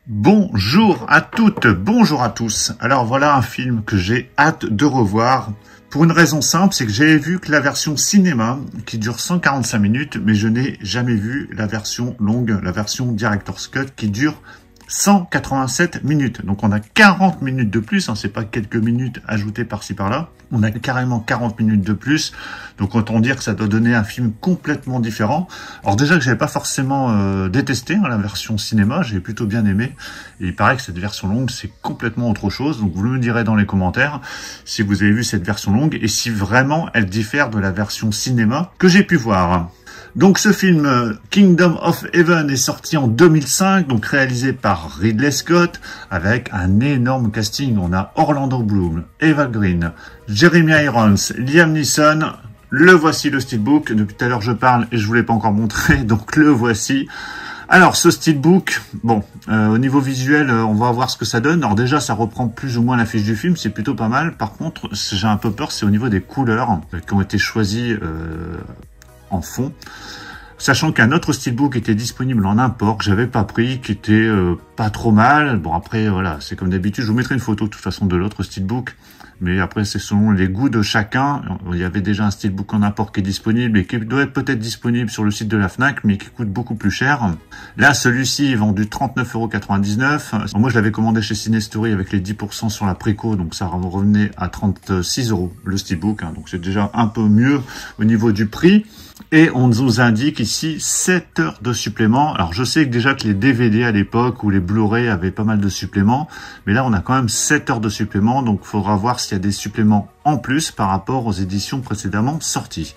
Bonjour à toutes, bonjour à tous. Alors voilà un film que j'ai hâte de revoir. Pour une raison simple, c'est que j'avais vu que la version cinéma qui dure 145 minutes, mais je n'ai jamais vu la version longue, la version Director's Cut qui dure 187 minutes. Donc on a 40 minutes de plus, hein, c'est pas quelques minutes ajoutées par-ci par-là. On a carrément 40 minutes de plus. Donc autant dire que ça doit donner un film complètement différent. Alors déjà que j'avais pas forcément détesté la version cinéma, j'ai plutôt bien aimé. Et il paraît que cette version longue, c'est complètement autre chose. Donc vous me direz dans les commentaires si vous avez vu cette version longue et si vraiment elle diffère de la version cinéma que j'ai pu voir. Donc ce film Kingdom of Heaven est sorti en 2005, donc réalisé par Ridley Scott, avec un énorme casting. On a Orlando Bloom, Eva Green, Jeremy Irons, Liam Neeson. Le voici le steelbook. Depuis tout à l'heure je parle et je vous l'ai pas encore montré, donc le voici. Alors ce steelbook, bon, au niveau visuel, on va voir ce que ça donne. Alors déjà, ça reprend plus ou moins l'affiche du film, c'est plutôt pas mal. Par contre, j'ai un peu peur, c'est au niveau des couleurs qui ont été choisies en fond, sachant qu'un autre steelbook était disponible en import que j'avais pas pris, qui était pas trop mal. Bon après voilà, c'est comme d'habitude, je vous mettrai une photo de toute façon de l'autre steelbook, mais après c'est selon les goûts de chacun. Il y avait déjà un steelbook en import qui est disponible et qui doit être peut-être disponible sur le site de la Fnac, mais qui coûte beaucoup plus cher. Là celui-ci est vendu 39,99 €. Moi je l'avais commandé chez Cinestory avec les 10% sur la préco, donc ça revenait à 36 € le steelbook, hein, donc c'est déjà un peu mieux au niveau du prix. Et on nous indique ici 7 heures de supplément. Alors je sais que déjà que les DVD à l'époque ou les Blu-ray avaient pas mal de suppléments, mais là on a quand même 7 heures de supplément, donc il faudra voir s'il y a des suppléments en plus par rapport aux éditions précédemment sorties.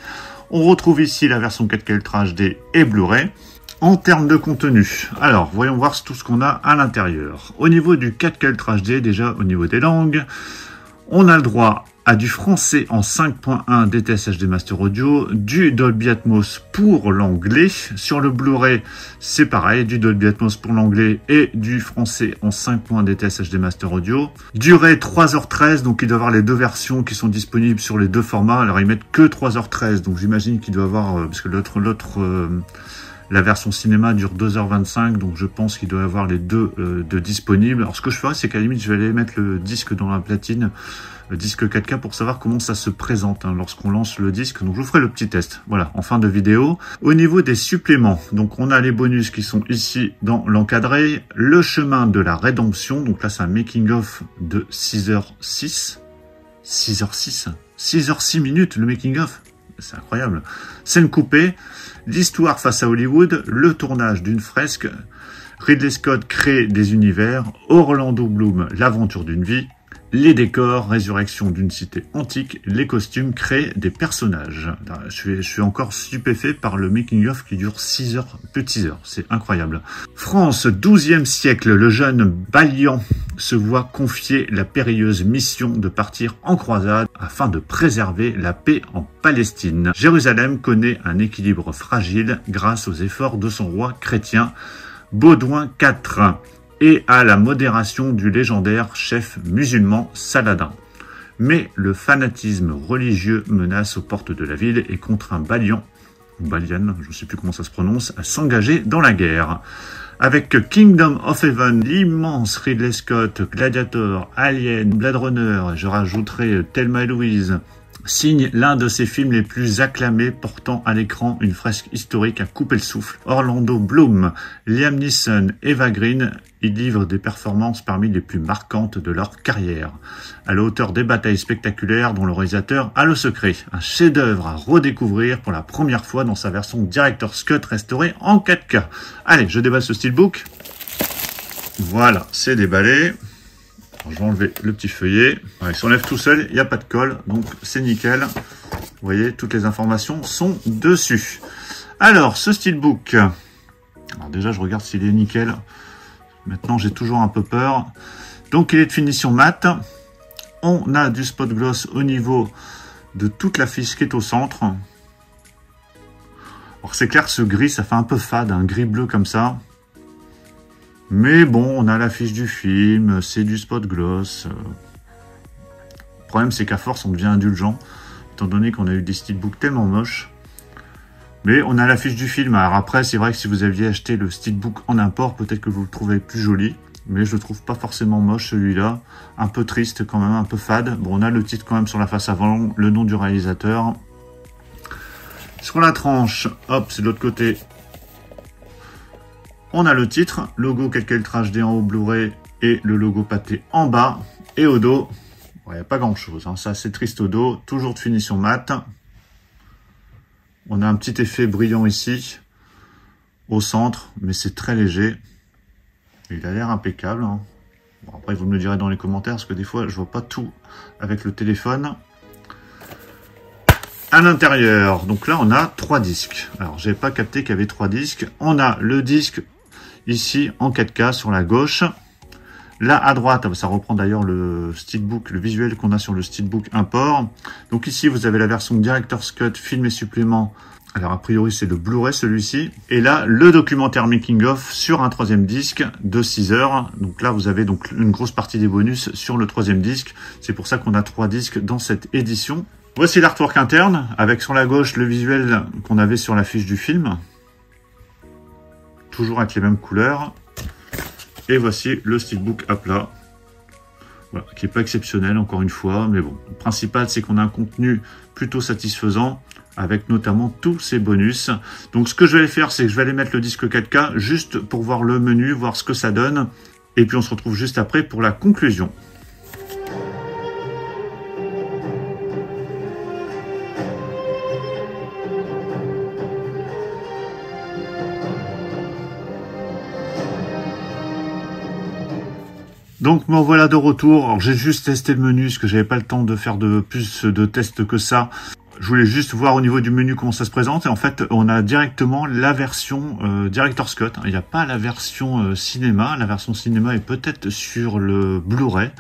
On retrouve ici la version 4K Ultra HD et Blu-ray. En termes de contenu, alors voyons voir tout ce qu'on a à l'intérieur. Au niveau du 4K Ultra HD, déjà au niveau des langues, on a le droit à du français en 5.1 DTS HD Master Audio, du Dolby Atmos pour l'anglais. Sur le Blu-ray, c'est pareil, du Dolby Atmos pour l'anglais et du français en 5.1 DTS HD Master Audio. Durée 3h13, donc il doit y avoir les deux versions qui sont disponibles sur les deux formats. Alors ils mettent que 3h13, donc j'imagine qu'il doit y avoir, parce que la version cinéma dure 2h25, donc je pense qu'il doit y avoir les deux de disponibles. Alors ce que je ferai, c'est qu'à la limite, je vais aller mettre le disque dans la platine, le disque 4K, pour savoir comment ça se présente lorsqu'on lance le disque. Donc je vous ferai le petit test, voilà, en fin de vidéo. Au niveau des suppléments, donc on a les bonus qui sont ici dans l'encadré. Le chemin de la rédemption, donc là c'est un making-of de 6h06. 6h06 minutes, le making-of. C'est incroyable. Scène coupée, l'histoire face à Hollywood, le tournage d'une fresque, Ridley Scott crée des univers, Orlando Bloom, l'aventure d'une vie, les décors, résurrection d'une cité antique, les costumes créent des personnages. Je suis encore stupéfait par le making-of qui dure 6 heures, plus de 6 heures, c'est incroyable. France, 12e siècle, le jeune Balian se voit confier la périlleuse mission de partir en croisade afin de préserver la paix en Palestine. Jérusalem connaît un équilibre fragile grâce aux efforts de son roi chrétien Baudouin IV et à la modération du légendaire chef musulman Saladin. Mais le fanatisme religieux menace aux portes de la ville et contraint Balian, je ne sais plus comment ça se prononce, à s'engager dans la guerre. Avec Kingdom of Heaven, l'immense Ridley Scott, Gladiator, Alien, Blade Runner, je rajouterai Thelma et Louise, signe l'un de ses films les plus acclamés, portant à l'écran une fresque historique à couper le souffle. Orlando Bloom, Liam Neeson, Eva Green, ils livrent des performances parmi les plus marquantes de leur carrière, à la hauteur des batailles spectaculaires dont le réalisateur a le secret. Un chef-d'œuvre à redécouvrir pour la première fois dans sa version Director's Cut restaurée en 4K. Allez, je déballe ce steelbook. Voilà, c'est déballé. Alors, je vais enlever le petit feuillet. Ouais, il s'enlève tout seul, il n'y a pas de colle, donc c'est nickel. Vous voyez, toutes les informations sont dessus. Alors, ce steelbook. Alors déjà, je regarde s'il est nickel. Maintenant, j'ai toujours un peu peur. Donc, il est de finition mat. On a du spot gloss au niveau de toute la fiche qui est au centre. Alors, c'est clair que ce gris, ça fait un peu fade, un gris bleu comme ça. Mais bon, on a l'affiche du film, c'est du spot gloss. Le problème, c'est qu'à force, on devient indulgent, étant donné qu'on a eu des steelbooks tellement moches. Mais on a l'affiche du film. Alors après, c'est vrai que si vous aviez acheté le steelbook en import, peut-être que vous le trouvez plus joli. mais je le trouve pas forcément moche celui-là. Un peu triste quand même, un peu fade. Bon, on a le titre quand même sur la face avant, le nom du réalisateur. Sur la tranche, hop, c'est de l'autre côté. On a le titre, logo quelques lettres HD en haut Blu-ray et le logo pâté en bas. Et au dos, il n'y a pas grand-chose, hein. C'est assez triste au dos, toujours de finition mat. On a un petit effet brillant ici, au centre, mais c'est très léger. Il a l'air impeccable, hein. Bon, après, vous me le direz dans les commentaires, parce que des fois, je vois pas tout avec le téléphone. À l'intérieur, donc là, on a 3 disques. Alors, j'avais pas capté qu'il y avait 3 disques. On a le disque ici en 4K sur la gauche. Là, à droite, ça reprend d'ailleurs le steelbook, le visuel qu'on a sur le steelbook import. Donc ici, vous avez la version Director's Cut, film et supplément. Alors, a priori, c'est le Blu-ray, celui-ci. Et là, le documentaire Making of sur un 3e disque de 6 heures. Donc là, vous avez donc une grosse partie des bonus sur le 3e disque. C'est pour ça qu'on a 3 disques dans cette édition. Voici l'artwork interne, avec sur la gauche le visuel qu'on avait sur la fiche du film. Toujours avec les mêmes couleurs. Et voici le steelbook à plat. Voilà, qui n'est pas exceptionnel encore une fois, mais bon. Le principal, c'est qu'on a un contenu plutôt satisfaisant, avec notamment tous ces bonus. Donc ce que je vais aller faire, c'est que je vais aller mettre le disque 4K, juste pour voir le menu, voir ce que ça donne. Et puis on se retrouve juste après pour la conclusion. Donc me voilà de retour. Alors j'ai juste testé le menu, parce que j'avais pas le temps de faire de plus de tests que ça. Je voulais juste voir au niveau du menu comment ça se présente. Et en fait, on a directement la version Director's Cut. Il n'y a pas la version cinéma. La version cinéma est peut-être sur le Blu-ray.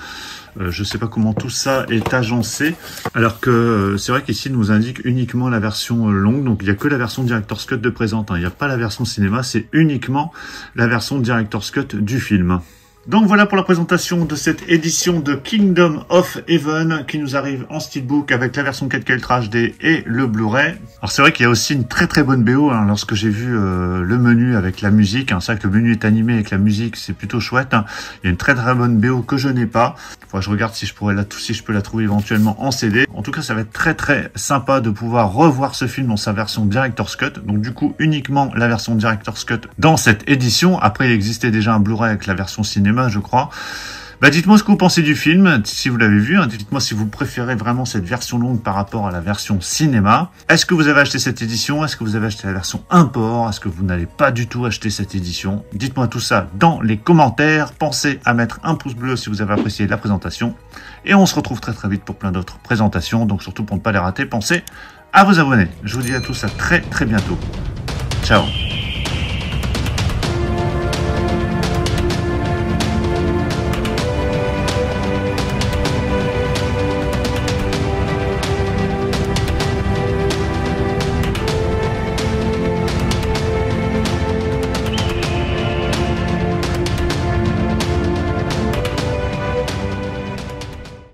Je sais pas comment tout ça est agencé. Alors que c'est vrai qu'ici, il nous indique uniquement la version longue. Donc il n'y a que la version Director's Cut de présente. Il n'y a pas la version cinéma. C'est uniquement la version Director's Cut du film. Donc voilà pour la présentation de cette édition de Kingdom of Heaven qui nous arrive en steelbook avec la version 4K Ultra HD et le Blu-ray. Alors c'est vrai qu'il y a aussi une très très bonne BO, hein, lorsque j'ai vu le menu avec la musique. Hein, c'est vrai que le menu est animé avec la musique, c'est plutôt chouette. Hein. Il y a une très très bonne BO que je n'ai pas. Enfin, je regarde si je peux la trouver éventuellement en CD. En tout cas, ça va être très très sympa de pouvoir revoir ce film dans sa version Director's Cut. Donc du coup, uniquement la version Director's Cut dans cette édition. Après, il existait déjà un Blu-ray avec la version cinéma, je crois. Bah, dites-moi ce que vous pensez du film, si vous l'avez vu. Hein. Dites-moi si vous préférez vraiment cette version longue par rapport à la version cinéma. Est-ce que vous avez acheté cette édition? Est-ce que vous avez acheté la version import? Est-ce que vous n'allez pas du tout acheter cette édition? Dites-moi tout ça dans les commentaires. Pensez à mettre un pouce bleu si vous avez apprécié la présentation. Et on se retrouve très très vite pour plein d'autres présentations. Donc surtout pour ne pas les rater, pensez à vous abonner. Je vous dis à tous à très très bientôt. Ciao.